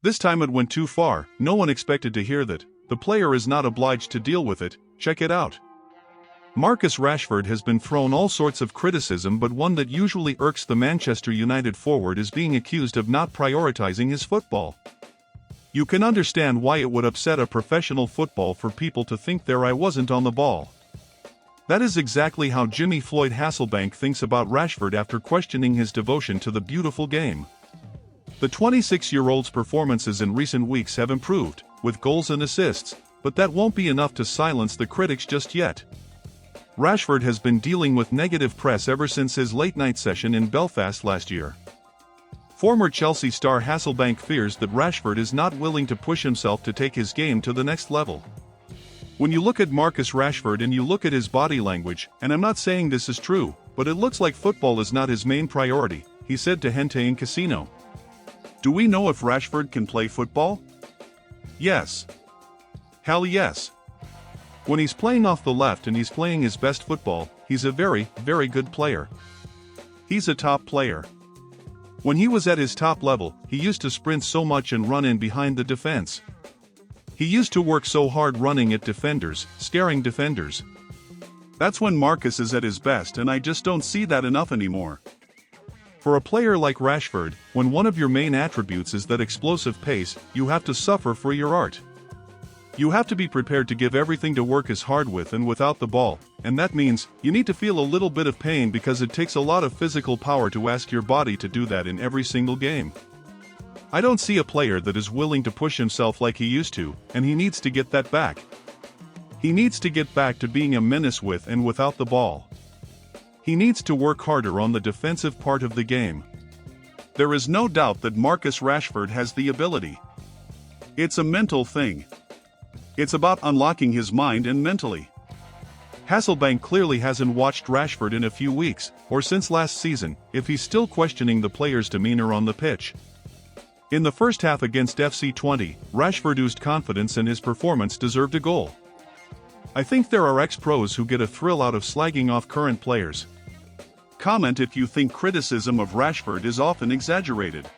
This time it went too far. No one expected to hear that. The player is not obliged to deal with it. Check it out. Marcus Rashford has been thrown all sorts of criticism, but one that usually irks the Manchester United forward is being accused of not prioritizing his football. You can understand why it would upset a professional football for people to think their eye wasn't on the ball. That is exactly how Jimmy Floyd Hasselbank thinks about Rashford after questioning his devotion to the beautiful game. The 26-year-old's performances in recent weeks have improved, with goals and assists, but that won't be enough to silence the critics just yet. Rashford has been dealing with negative press ever since his late-night session in Belfast last year. Former Chelsea star Hasselbank fears that Rashford is not willing to push himself to take his game to the next level. When you look at Marcus Rashford and you look at his body language, and I'm not saying this is true, but it looks like football is not his main priority, he said to Gente en Casino. Do we know if Rashford can play football? Yes. Hell yes. When he's playing off the left and he's playing his best football, he's a very, very good player. He's a top player. When he was at his top level, he used to sprint so much and run in behind the defense. He used to work so hard running at defenders, scaring defenders. That's when Marcus is at his best, and I just don't see that enough anymore. For a player like Rashford, when one of your main attributes is that explosive pace, you have to suffer for your art. You have to be prepared to give everything to work as hard with and without the ball, and that means you need to feel a little bit of pain because it takes a lot of physical power to ask your body to do that in every single game. I don't see a player that is willing to push himself like he used to, and he needs to get that back. He needs to get back to being a menace with and without the ball. He needs to work harder on the defensive part of the game. There is no doubt that Marcus Rashford has the ability. It's a mental thing. It's about unlocking his mind and mentally. Hasselbank clearly hasn't watched Rashford in a few weeks, or since last season, if he's still questioning the player's demeanor on the pitch. In the first half against FC 20, Rashford oozed confidence and his performance deserved a goal. I think there are ex-pros who get a thrill out of slagging off current players. Comment if you think criticism of Rashford is often exaggerated.